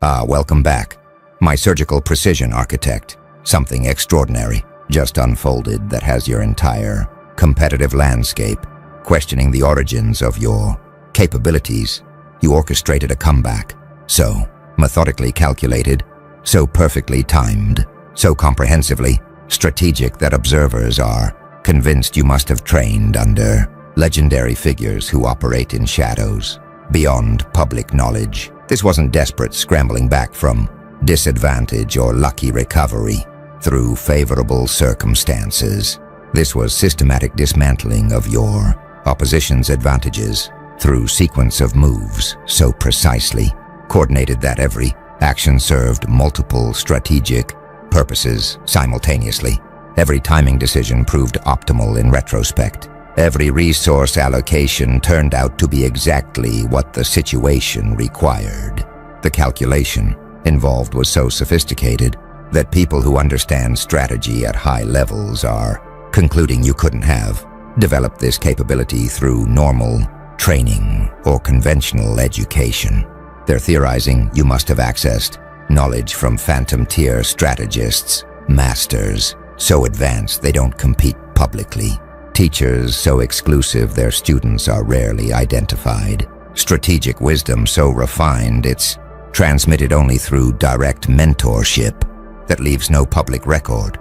Welcome back. My surgical precision architect. Something extraordinary just unfolded that has your entire competitive landscape questioning the origins of your capabilities. You orchestrated a comeback, so methodically calculated, so perfectly timed, so comprehensively strategic that observers are convinced you must have trained under legendary figures who operate in shadows, beyond public knowledge. This wasn't desperate scrambling back from disadvantage or lucky recovery through favorable circumstances. This was systematic dismantling of your opposition's advantages through sequence of moves so precisely coordinated that every action served multiple strategic purposes simultaneously. Every timing decision proved optimal in retrospect. Every resource allocation turned out to be exactly what the situation required. The calculation involved was so sophisticated that people who understand strategy at high levels are concluding you couldn't have developed this capability through normal training or conventional education. They're theorizing you must have accessed knowledge from phantom-tier strategists, masters, so advanced they don't compete publicly, teachers so exclusive their students are rarely identified, strategic wisdom so refined it's transmitted only through direct mentorship that leaves no public record.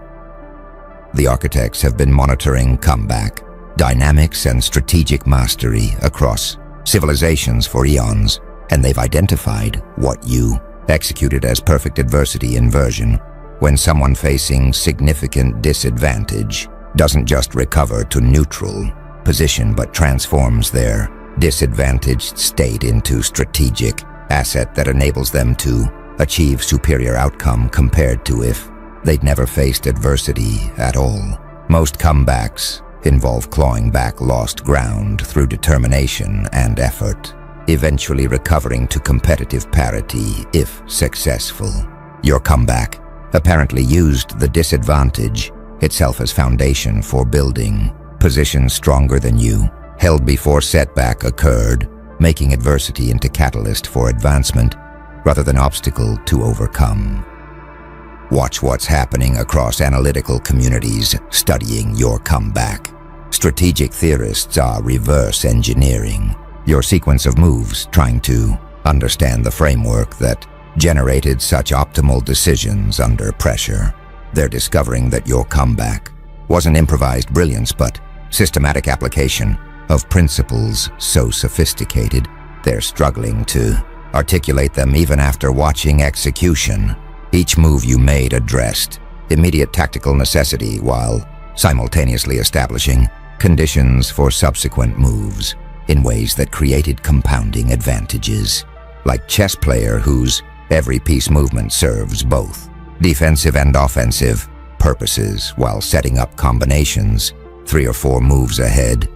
The architects have been monitoring comeback, dynamics, and strategic mastery across civilizations for eons, and they've identified what you executed as perfect adversity inversion. When someone facing significant disadvantage doesn't just recover to neutral position but transforms their disadvantaged state into strategic asset that enables them to achieve superior outcome compared to if they'd never faced adversity at all. Most comebacks involve clawing back lost ground through determination and effort, eventually recovering to competitive parity if successful. Your comeback apparently used the disadvantage itself as foundation for building positions stronger than you, held before setback occurred, making adversity into catalyst for advancement rather than obstacle to overcome. Watch what's happening across analytical communities studying your comeback. Strategic theorists are reverse engineering your sequence of moves, trying to understand the framework that generated such optimal decisions under pressure. They're discovering that your comeback wasn't improvised brilliance, but systematic application of principles so sophisticated they're struggling to articulate them even after watching execution. Each move you made addressed immediate tactical necessity while simultaneously establishing conditions for subsequent moves in ways that created compounding advantages. Like chess player whose every piece movement serves both defensive and offensive purposes while setting up combinations 3 or 4 moves ahead.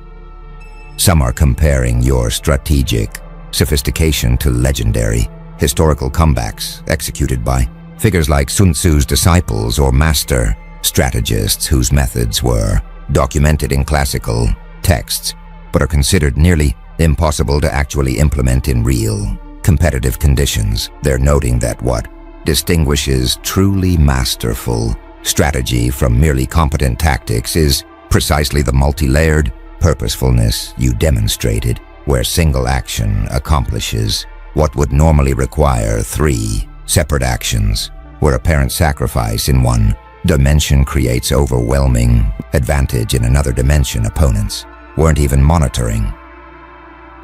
Some are comparing your strategic sophistication to legendary historical comebacks executed by figures like Sun Tzu's disciples or master strategists whose methods were documented in classical texts but are considered nearly impossible to actually implement in real competitive conditions. They're noting that what distinguishes truly masterful strategy from merely competent tactics is precisely the multi-layered purposefulness you demonstrated, where single action accomplishes what would normally require 3 separate actions, where apparent sacrifice in one dimension creates overwhelming advantage in another dimension opponents weren't even monitoring.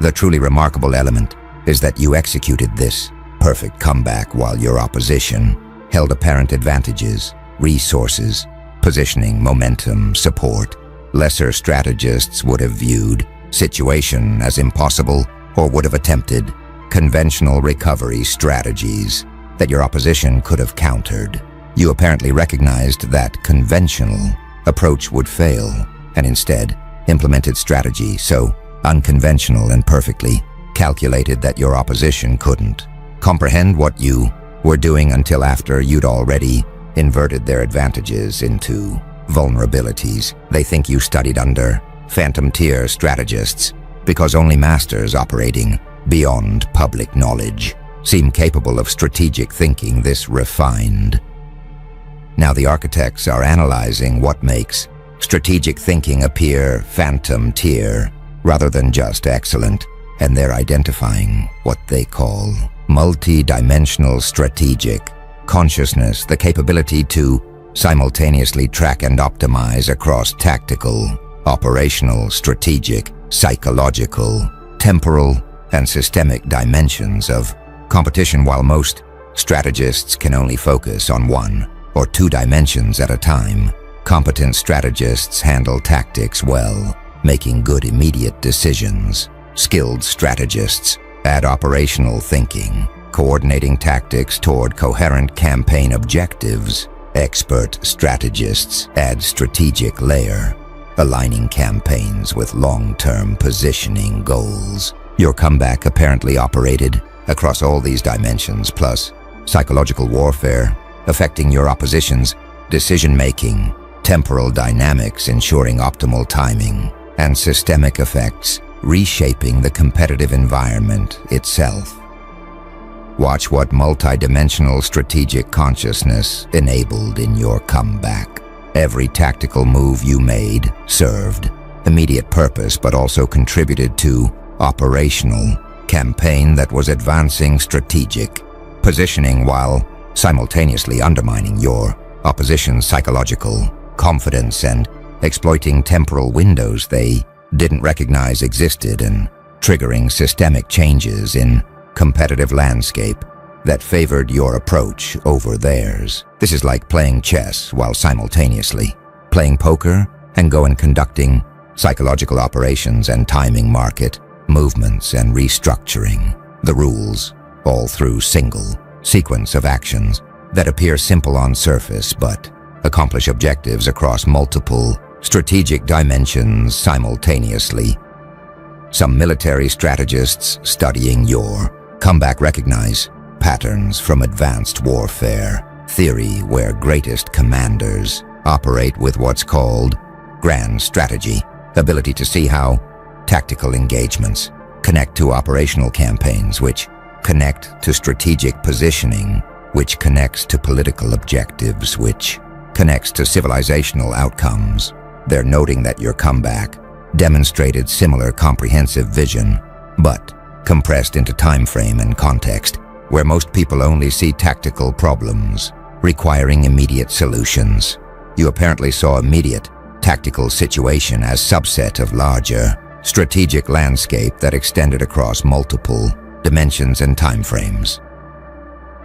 The truly remarkable element is that you executed this perfect comeback while your opposition held apparent advantages, resources, positioning, momentum, support. Lesser strategists would have viewed situation as impossible or would have attempted conventional recovery strategies that your opposition could have countered. You apparently recognized that conventional approach would fail and instead implemented strategy so unconventional and perfectly calculated that your opposition couldn't comprehend what you were doing until after you'd already inverted their advantages into vulnerabilities. They think you studied under phantom-tier strategists because only masters operating beyond public knowledge seem capable of strategic thinking this refined. Now the architects are analyzing what makes strategic thinking appear phantom tier rather than just excellent, and they're identifying what they call multi-dimensional strategic consciousness, the capability to simultaneously track and optimize across tactical, operational, strategic, psychological, temporal, and systemic dimensions of competition. While most strategists can only focus on one or two dimensions at a time, competent strategists handle tactics well, making good immediate decisions. Skilled strategists add operational thinking, coordinating tactics toward coherent campaign objectives. Expert strategists add strategic layer, aligning campaigns with long-term positioning goals. Your comeback apparently operated across all these dimensions, plus psychological warfare, affecting your opposition's decision-making, temporal dynamics ensuring optimal timing, and systemic effects reshaping the competitive environment itself. Watch what multidimensional strategic consciousness enabled in your comeback. Every tactical move you made served immediate purpose but also contributed to operational campaign that was advancing strategic positioning while simultaneously undermining your opposition's psychological confidence and exploiting temporal windows they didn't recognize existed and triggering systemic changes in competitive landscape that favored your approach over theirs. This is like playing chess while simultaneously playing poker and conducting psychological operations and timing market movements and restructuring the rules, all through single sequence of actions that appear simple on surface but accomplish objectives across multiple strategic dimensions simultaneously. Some military strategists studying your comeback recognize patterns from advanced warfare theory where greatest commanders operate with what's called grand strategy, ability to see how tactical engagements connect to operational campaigns, which connect to strategic positioning, which connects to political objectives, which connects to civilizational outcomes. They're noting that your comeback demonstrated similar comprehensive vision, but compressed into time frame and context, where most people only see tactical problems requiring immediate solutions. You apparently saw immediate tactical situation as subset of larger strategic landscape that extended across multiple dimensions and timeframes.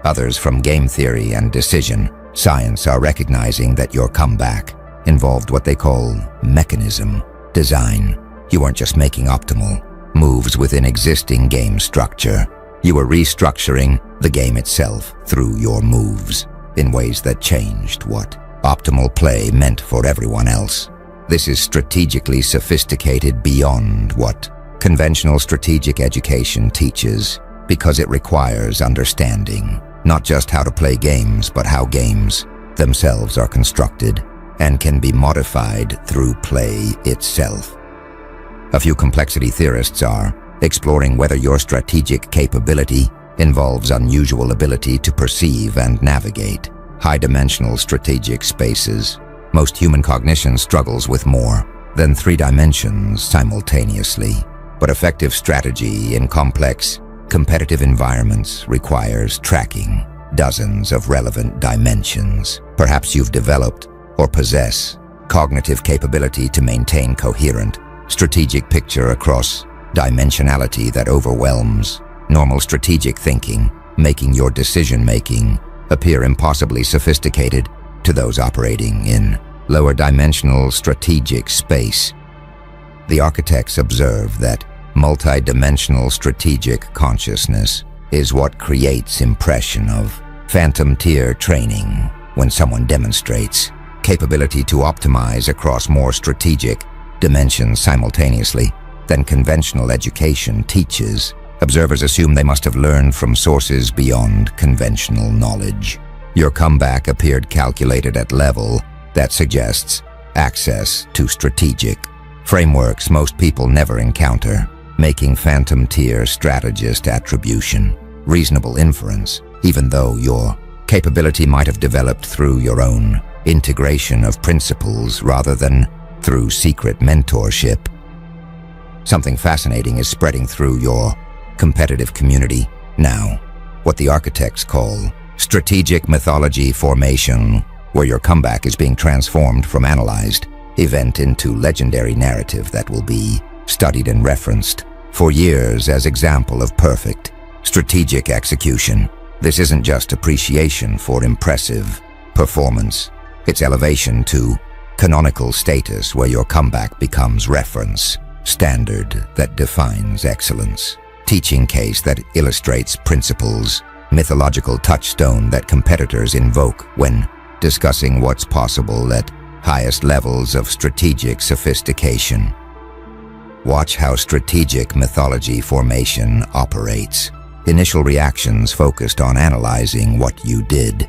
Others from game theory and decision science are recognizing that your comeback involved what they call mechanism design. You weren't just making optimal moves within existing game structure. You were restructuring the game itself through your moves in ways that changed what optimal play meant for everyone else. This is strategically sophisticated beyond what conventional strategic education teaches, because it requires understanding not just how to play games, but how games themselves are constructed and can be modified through play itself. A few complexity theorists are exploring whether your strategic capability involves unusual ability to perceive and navigate high-dimensional strategic spaces. Most human cognition struggles with more than 3 dimensions simultaneously, but effective strategy in complex, competitive environments requires tracking dozens of relevant dimensions. Perhaps you've developed or possess cognitive capability to maintain coherent, strategic picture across dimensionality that overwhelms normal strategic thinking, making your decision-making appear impossibly sophisticated to those operating in lower dimensional strategic space. The architects observe that multi-dimensional strategic consciousness is what creates impression of phantom tier training when someone demonstrates capability to optimize across more strategic dimensions simultaneously than conventional education teaches. Observers assume they must have learned from sources beyond conventional knowledge. Your comeback appeared calculated at level that suggests access to strategic frameworks most people never encounter, making phantom tier strategist attribution reasonable inference, even though your capability might have developed through your own integration of principles rather than through secret mentorship. Something fascinating is spreading through your competitive community now, what the architects call strategic mythology formation, where your comeback is being transformed from analyzed event into legendary narrative that will be studied and referenced for years as example of perfect strategic execution. This isn't just appreciation for impressive performance, it's elevation to canonical status where your comeback becomes reference standard that defines excellence, teaching case that illustrates principles, mythological touchstone that competitors invoke when discussing what's possible at highest levels of strategic sophistication. Watch how strategic mythology formation operates. Initial reactions focused on analyzing what you did,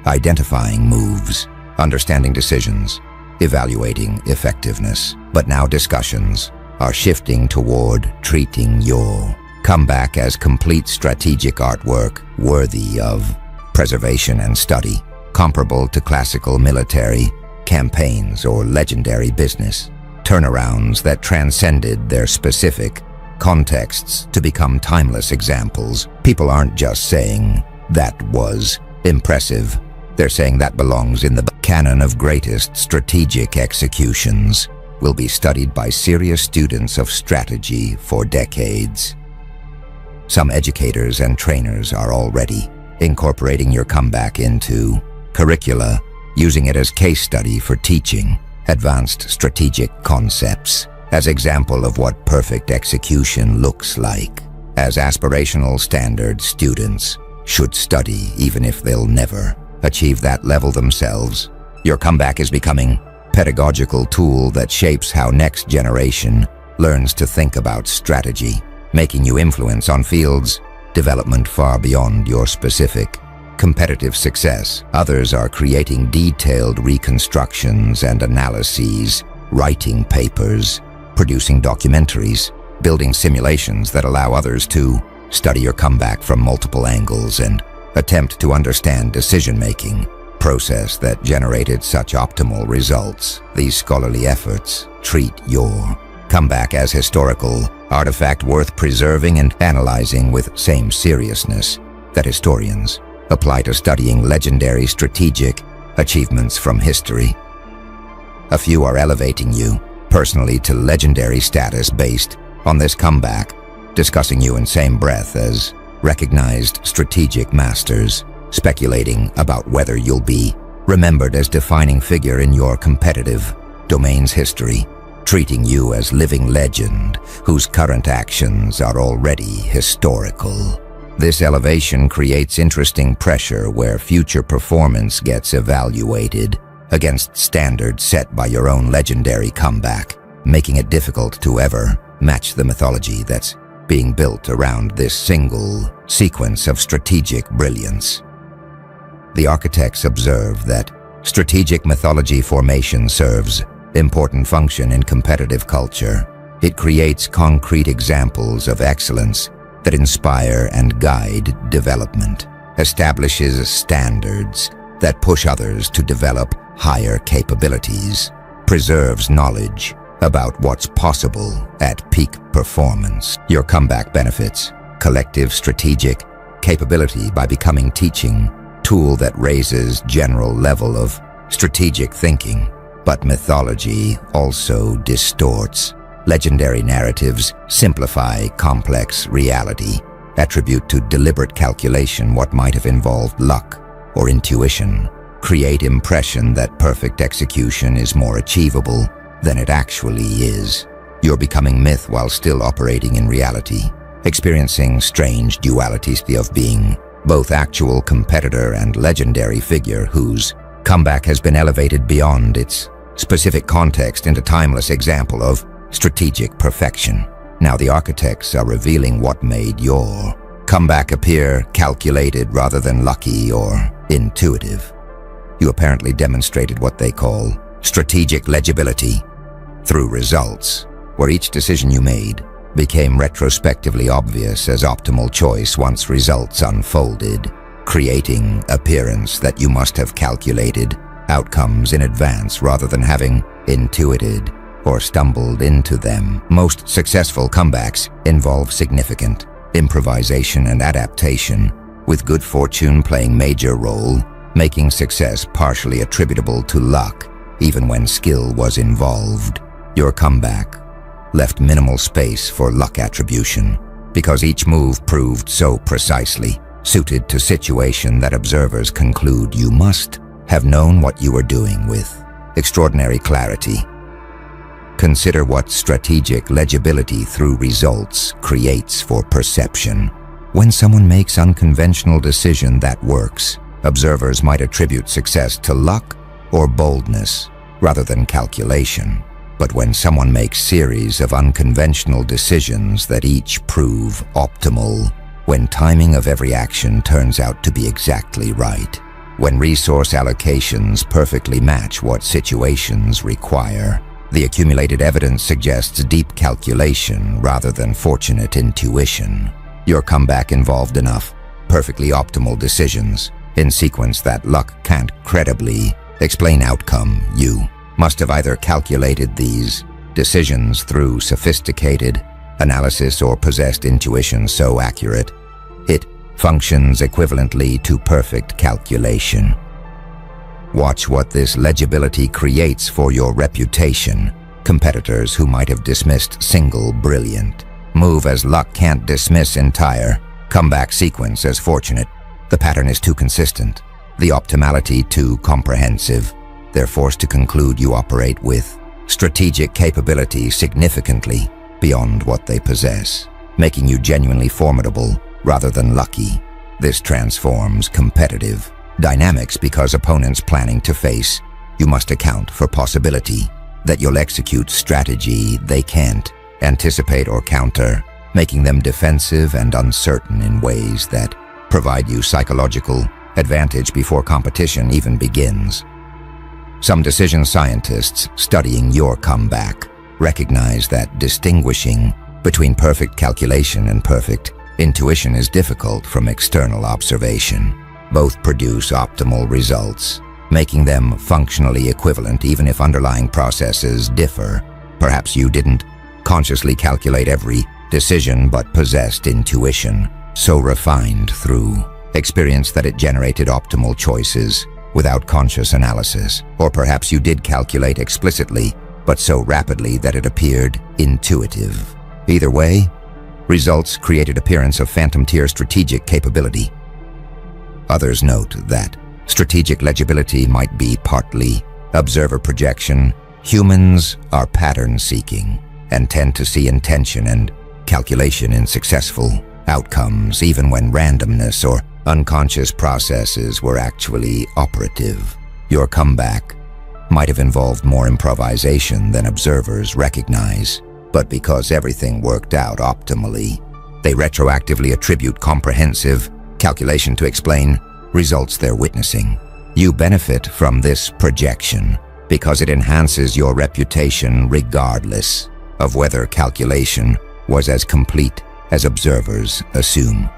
identifying moves, understanding decisions, evaluating effectiveness. But now discussions are shifting toward treating your comeback as complete strategic artwork worthy of preservation and study, comparable to classical military campaigns or legendary business turnarounds that transcended their specific contexts to become timeless examples. People aren't just saying that was impressive, they're saying that belongs in the canon of greatest strategic executions, will be studied by serious students of strategy for decades. Some educators and trainers are already incorporating your comeback into curricula, using it as case study for teaching advanced strategic concepts, as example of what perfect execution looks like. As aspirational standard, students should study even if they'll never achieve that level themselves. Your comeback is becoming a pedagogical tool that shapes how next generation learns to think about strategy, making you influence on fields development far beyond your specific competitive success. Others are creating detailed reconstructions and analyses, writing papers, producing documentaries, building simulations that allow others to study your comeback from multiple angles and attempt to understand decision-making process that generated such optimal results. These scholarly efforts treat your comeback as historical artifact worth preserving and analyzing with same seriousness that historians apply to studying legendary strategic achievements from history. A few are elevating you personally to legendary status based on this comeback, discussing you in same breath as recognized strategic masters, speculating about whether you'll be remembered as defining figure in your competitive domain's history, treating you as living legend whose current actions are already historical. This elevation creates interesting pressure where future performance gets evaluated against standards set by your own legendary comeback, making it difficult to ever match the mythology that's being built around this single sequence of strategic brilliance. The architects observe that strategic mythology formation serves important function in competitive culture. It creates concrete examples of excellence that inspire and guide development, establishes standards that push others to develop higher capabilities, preserves knowledge about what's possible at peak performance. Your comeback benefits collective strategic capability by becoming teaching tool that raises general level of strategic thinking, but mythology also distorts. Legendary narratives simplify complex reality, attribute to deliberate calculation what might have involved luck or intuition, create impression that perfect execution is more achievable than it actually is. You're becoming myth while still operating in reality, experiencing strange dualities of being both actual competitor and legendary figure whose comeback has been elevated beyond its specific context into timeless example of strategic perfection. Now the architects are revealing what made your comeback appear calculated rather than lucky or intuitive. You apparently demonstrated what they call strategic legibility through results, where each decision you made became retrospectively obvious as optimal choice once results unfolded, creating appearance that you must have calculated outcomes in advance rather than having intuited or stumbled into them. Most successful comebacks involve significant improvisation and adaptation, with good fortune playing major role, making success partially attributable to luck, even when skill was involved. Your comeback left minimal space for luck attribution, because each move proved so precisely suited to situation that observers conclude you must have known what you were doing with extraordinary clarity. Consider what strategic legibility through results creates for perception. When someone makes unconventional decision that works, observers might attribute success to luck or boldness rather than calculation. But when someone makes series of unconventional decisions that each prove optimal, when timing of every action turns out to be exactly right, when resource allocations perfectly match what situations require, the accumulated evidence suggests deep calculation rather than fortunate intuition. Your comeback involved enough perfectly optimal decisions in sequence that luck can't credibly explain outcome. You must have either calculated these decisions through sophisticated analysis or possessed intuition so accurate it functions equivalently to perfect calculation. Watch what this legibility creates for your reputation. Competitors who might have dismissed single brilliant move as luck can't dismiss entire comeback sequence as fortunate. The pattern is too consistent, the optimality too comprehensive. They're forced to conclude you operate with strategic capability significantly beyond what they possess, making you genuinely formidable rather than lucky. This transforms competitive dynamics because opponents planning to face you must account for possibility that you'll execute strategy they can't anticipate or counter, making them defensive and uncertain in ways that provide you psychological advantage before competition even begins. Some decision scientists studying your comeback recognize that distinguishing between perfect calculation and perfect intuition is difficult from external observation. Both produce optimal results, making them functionally equivalent even if underlying processes differ. Perhaps you didn't consciously calculate every decision but possessed intuition, so refined through experience that it generated optimal choices without conscious analysis. Or perhaps you did calculate explicitly, but so rapidly that it appeared intuitive. Either way, results created appearance of phantom-tier strategic capability. Others note that strategic legibility might be partly observer projection. Humans are pattern-seeking and tend to see intention and calculation in successful outcomes, even when randomness or unconscious processes were actually operative. Your comeback might have involved more improvisation than observers recognize, but because everything worked out optimally, they retroactively attribute comprehensive calculation to explain results they're witnessing. You benefit from this projection because it enhances your reputation regardless of whether calculation was as complete as observers assume.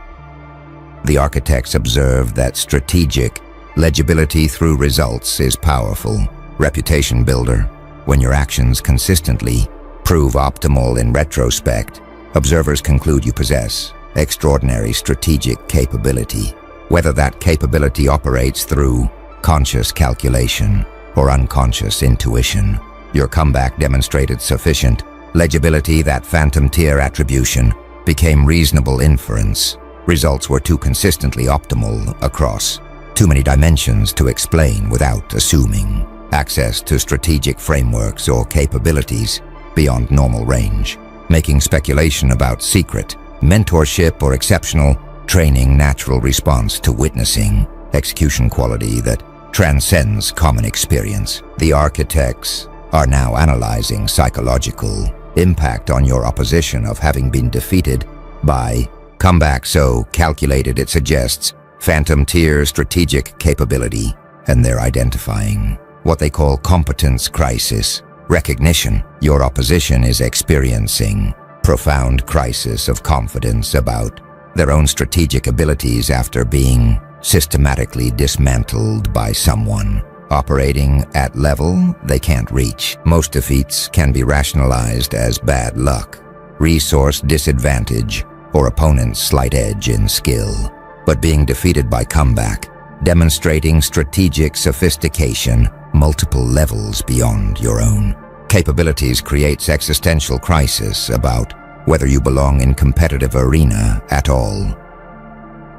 The architects observe that strategic legibility through results is powerful reputation builder. When your actions consistently prove optimal in retrospect, observers conclude you possess extraordinary strategic capability. Whether that capability operates through conscious calculation or unconscious intuition, your comeback demonstrated sufficient legibility that phantom-tier attribution became reasonable inference. Results were too consistently optimal across too many dimensions to explain without assuming access to strategic frameworks or capabilities beyond normal range, making speculation about secret mentorship or exceptional training natural response to witnessing execution quality that transcends common experience. The architects are now analyzing psychological impact on your opposition of having been defeated by comeback so calculated it suggests phantom-tier strategic capability, and they're identifying what they call competence crisis recognition. Your opposition is experiencing profound crisis of confidence about their own strategic abilities after being systematically dismantled by someone operating at level they can't reach. Most defeats can be rationalized as bad luck, resource disadvantage, or opponent's slight edge in skill. But being defeated by comeback, demonstrating strategic sophistication multiple levels beyond your own capabilities, creates existential crisis about whether you belong in competitive arena at all.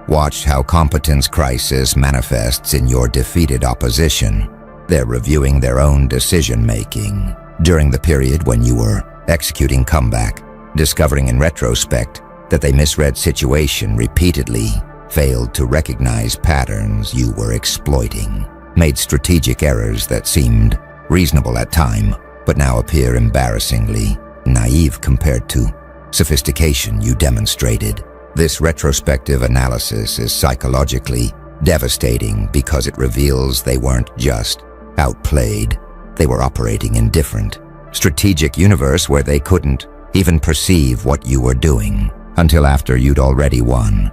Watch how competence crisis manifests in your defeated opposition. They're reviewing their own decision-making during the period when you were executing comeback, discovering in retrospect that they misread situation repeatedly, failed to recognize patterns you were exploiting, made strategic errors that seemed reasonable at time, but now appear embarrassingly naive compared to sophistication you demonstrated. This retrospective analysis is psychologically devastating because it reveals they weren't just outplayed, they were operating in different strategic universe where they couldn't even perceive what you were doing until after you'd already won.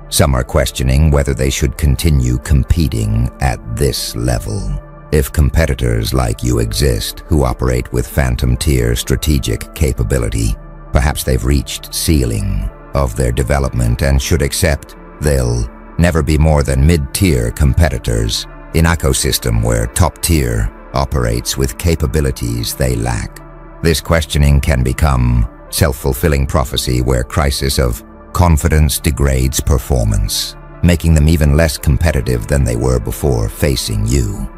Some are questioning whether they should continue competing at this level. If competitors like you exist who operate with phantom-tier strategic capability, perhaps they've reached ceiling of their development and should accept they'll never be more than mid-tier competitors in an ecosystem where top-tier operates with capabilities they lack. This questioning can become self-fulfilling prophecy where crisis of confidence degrades performance, making them even less competitive than they were before facing you.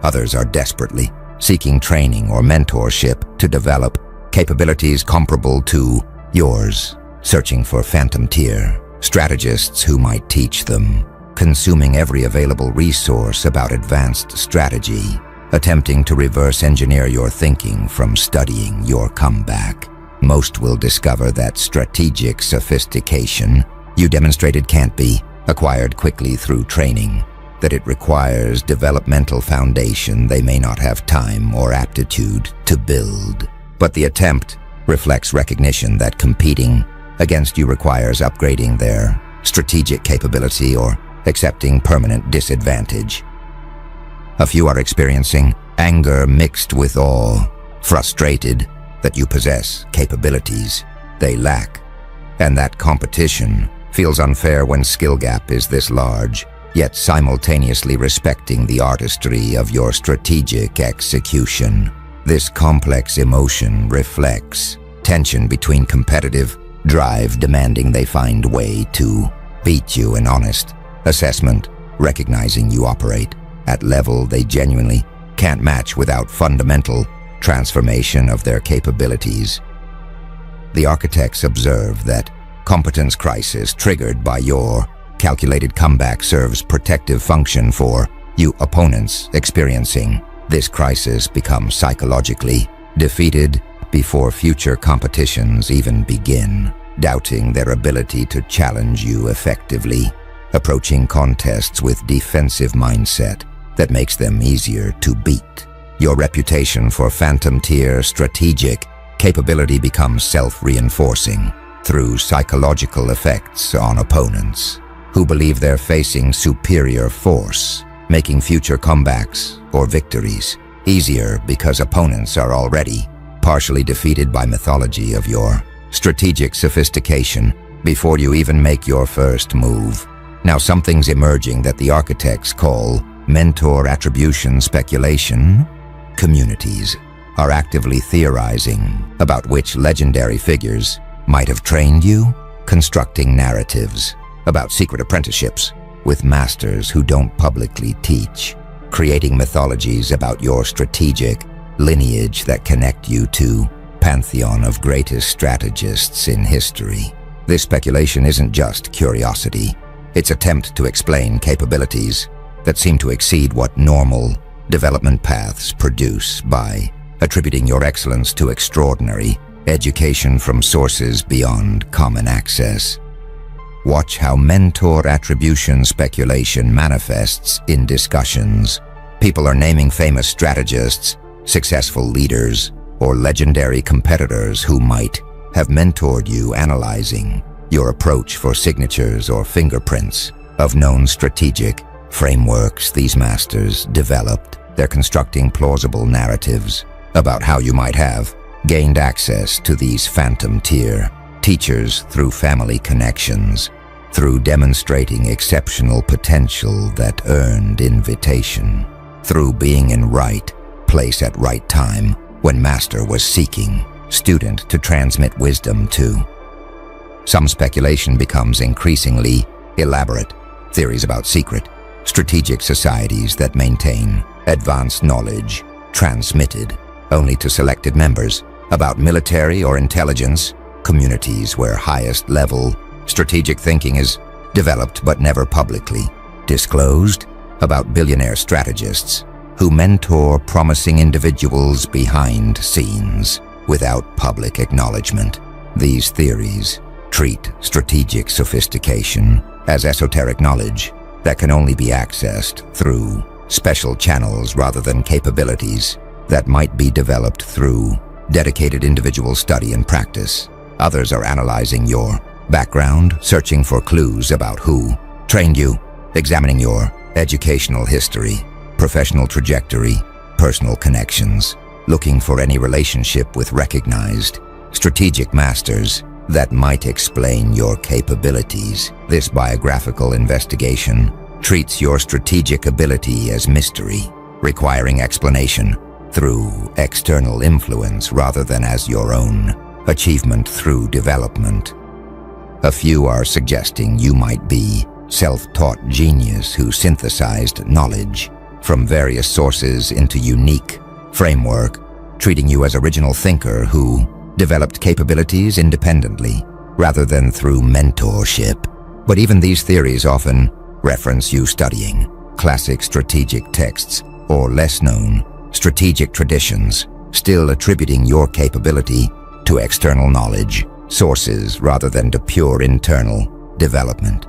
Others are desperately seeking training or mentorship to develop capabilities comparable to yours, searching for phantom-tier strategists who might teach them, consuming every available resource about advanced strategy, attempting to reverse engineer your thinking from studying your comeback. Most will discover that strategic sophistication you demonstrated can't be acquired quickly through training, that it requires developmental foundation they may not have time or aptitude to build. But the attempt reflects recognition that competing against you requires upgrading their strategic capability or accepting permanent disadvantage. A few are experiencing anger mixed with awe, frustrated that you possess capabilities they lack, and that competition feels unfair when skill gap is this large, yet simultaneously respecting the artistry of your strategic execution. This complex emotion reflects tension between competitive drive demanding they find way to beat you and honest assessment, recognizing you operate at level they genuinely can't match without fundamental transformation of their capabilities. The architects observe that competence crisis triggered by your calculated comeback serves protective function for you opponents experiencing this crisis become psychologically defeated before future competitions even begin, doubting their ability to challenge you effectively, approaching contests with defensive mindset that makes them easier to beat. Your reputation for phantom-tier strategic capability becomes self-reinforcing through psychological effects on opponents who believe they're facing superior force, making future comebacks or victories easier because opponents are already partially defeated by mythology of your strategic sophistication before you even make your first move. Now something's emerging that the architects call mentor attribution speculation. Communities are actively theorizing about which legendary figures might have trained you, constructing narratives about secret apprenticeships with masters who don't publicly teach, creating mythologies about your strategic lineage that connect you to pantheon of greatest strategists in history. This speculation isn't just curiosity, it's attempt to explain capabilities that seem to exceed what normal development paths produce by attributing your excellence to extraordinary education from sources beyond common access. Watch how mentor attribution speculation manifests in discussions. People are naming famous strategists, successful leaders, or legendary competitors who might have mentored you, analyzing your approach for signatures or fingerprints of known strategic frameworks these masters developed. They're constructing plausible narratives about how you might have gained access to these phantom tier teachers through family connections, through demonstrating exceptional potential that earned invitation, through being in right place at right time when master was seeking student to transmit wisdom to. Some speculation becomes increasingly elaborate. Theories about secret, strategic societies that maintain advanced knowledge transmitted only to selected members, about military or intelligence communities where highest level strategic thinking is developed but never publicly disclosed, about billionaire strategists who mentor promising individuals behind scenes without public acknowledgement. These theories treat strategic sophistication as esoteric knowledge that can only be accessed through special channels rather than capabilities that might be developed through dedicated individual study and practice. Others are analyzing your background, searching for clues about who trained you, examining your educational history, professional trajectory, personal connections, looking for any relationship with recognized strategic masters that might explain your capabilities. This biographical investigation treats your strategic ability as mystery, requiring explanation through external influence rather than as your own achievement through development. A few are suggesting you might be self-taught genius who synthesized knowledge from various sources into unique framework, treating you as original thinker who developed capabilities independently rather than through mentorship. But even these theories often reference you studying classic strategic texts or less-known strategic traditions, still attributing your capability to external knowledge sources rather than to pure internal development.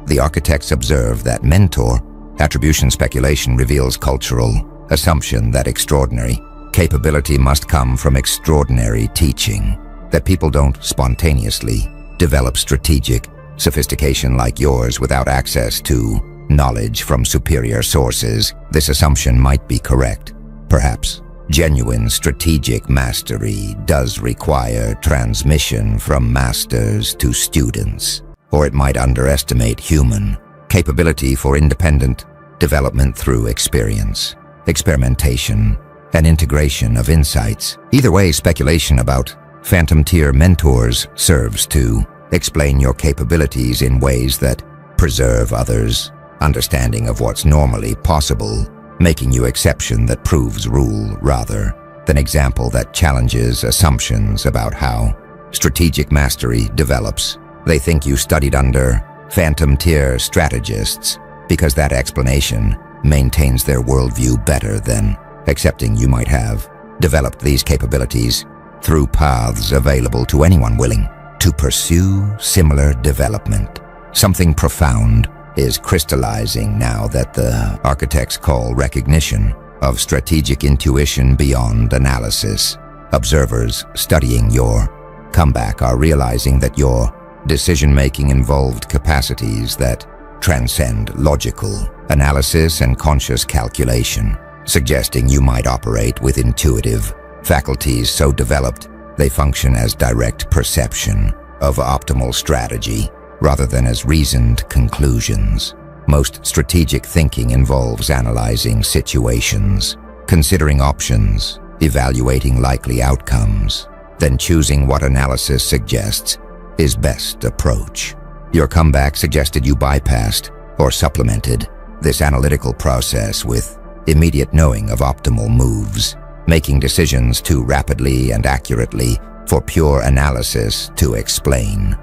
The architects observe that mentor attribution speculation reveals cultural assumption that extraordinary capability must come from extraordinary teaching, that people don't spontaneously develop strategic sophistication like yours without access to knowledge from superior sources. This assumption might be correct. Perhaps genuine strategic mastery does require transmission from masters to students, or it might underestimate human capability for independent development through experience, experimentation, and integration of insights. Either way, speculation about phantom tier mentors serves to explain your capabilities in ways that preserve others' understanding of what's normally possible, making you exception that proves rule rather than example that challenges assumptions about how strategic mastery develops. They think you studied under phantom tier strategists because that explanation maintains their worldview better than accepting you might have developed these capabilities through paths available to anyone willing to pursue similar development. Something profound is crystallizing now that the architects call recognition of strategic intuition beyond analysis. Observers studying your comeback are realizing that your decision-making involved capacities that transcend logical analysis and conscious calculation, suggesting you might operate with intuitive faculties so developed they function as direct perception of optimal strategy rather than as reasoned conclusions. Most strategic thinking involves analyzing situations, considering options, evaluating likely outcomes, then choosing what analysis suggests is best approach. Your comeback suggested you bypassed or supplemented this analytical process with immediate knowing of optimal moves, making decisions too rapidly and accurately for pure analysis to explain.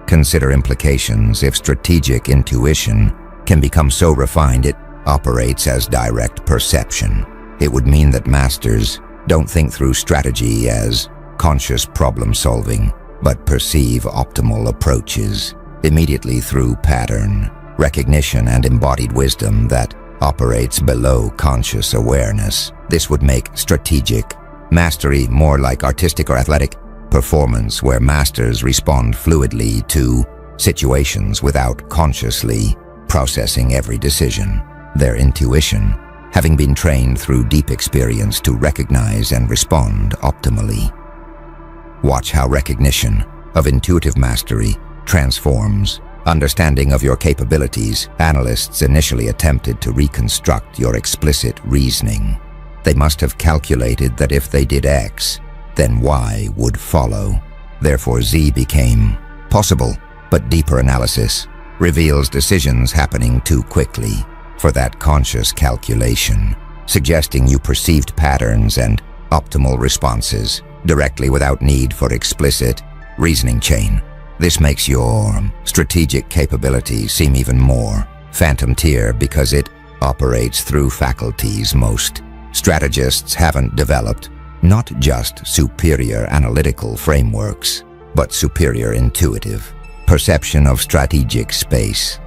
Consider implications if strategic intuition can become so refined it operates as direct perception. It would mean that masters don't think through strategy as conscious problem solving, but perceive optimal approaches immediately through pattern recognition and embodied wisdom that operates below conscious awareness. This would make strategic Mastery, more like artistic or athletic performance, where masters respond fluidly to situations without consciously processing every decision. Their intuition, having been trained through deep experience to recognize and respond optimally. Watch how recognition of intuitive mastery transforms understanding of your capabilities. Analysts initially attempted to reconstruct your explicit reasoning. They must have calculated that if they did X, then Y would follow. Therefore, Z became possible, but deeper analysis reveals decisions happening too quickly for that conscious calculation, suggesting you perceived patterns and optimal responses directly without need for explicit reasoning chain. This makes your strategic capability seem even more phantom tier because it operates through faculties most strategists haven't developed. Not just superior analytical frameworks, but superior intuitive perception of strategic space.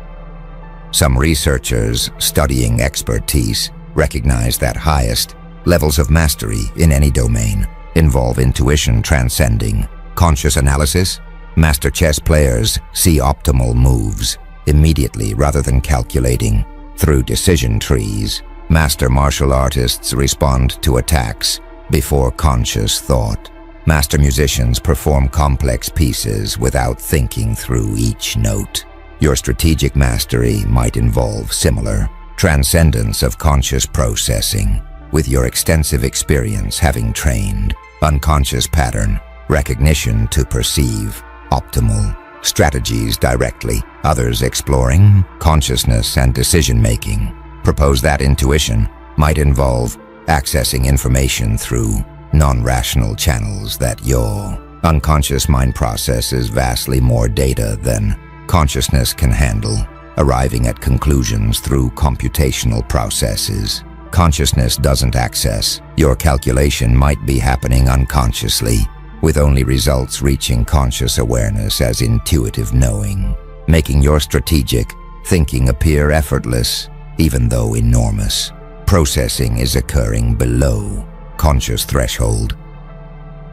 Some researchers studying expertise recognize that highest levels of mastery in any domain involve intuition transcending conscious analysis. Master chess players see optimal moves immediately rather than calculating through decision trees. Master martial artists respond to attacks before conscious thought. Master musicians perform complex pieces without thinking through each note. Your strategic mastery might involve similar transcendence of conscious processing, with your extensive experience having trained unconscious pattern recognition to perceive optimal strategies directly. Others exploring consciousness and decision-making propose that intuition might involve accessing information through non-rational channels, that your unconscious mind processes vastly more data than consciousness can handle, arriving at conclusions through computational processes. Consciousness doesn't access your calculation might be happening unconsciously, with only results reaching conscious awareness as intuitive knowing, making your strategic thinking appear effortless, even though enormous processing is occurring below conscious threshold.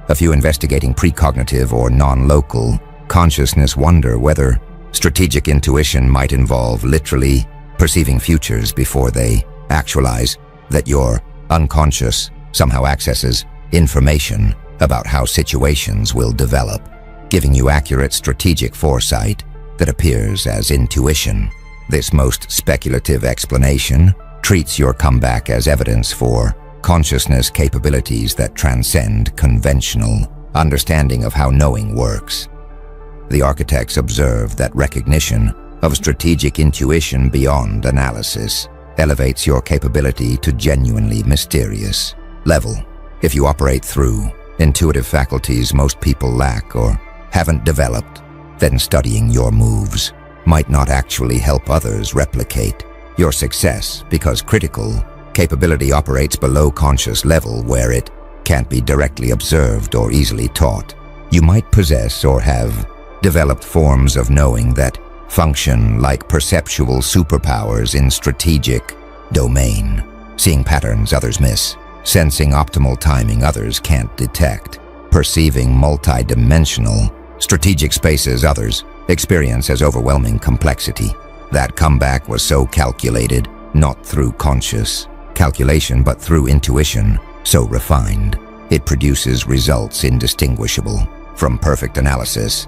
A few investigating precognitive or non-local consciousness wonder whether strategic intuition might involve literally perceiving futures before they actualize, that your unconscious somehow accesses information about how situations will develop, giving you accurate strategic foresight that appears as intuition. This most speculative explanation treats your comeback as evidence for consciousness capabilities that transcend conventional understanding of how knowing works. The architects observe that recognition of strategic intuition beyond analysis elevates your capability to genuinely mysterious level. If you operate through intuitive faculties most people lack or haven't developed, then studying your moves might not actually help others replicate your success, because critical capability operates below conscious level where it can't be directly observed or easily taught. You might possess or have developed forms of knowing that function like perceptual superpowers in strategic domain, seeing patterns others miss, sensing optimal timing others can't detect, perceiving multi-dimensional strategic spaces others experience as overwhelming complexity. That comeback was so calculated, not through conscious calculation but through intuition, so refined, it produces results indistinguishable from perfect analysis.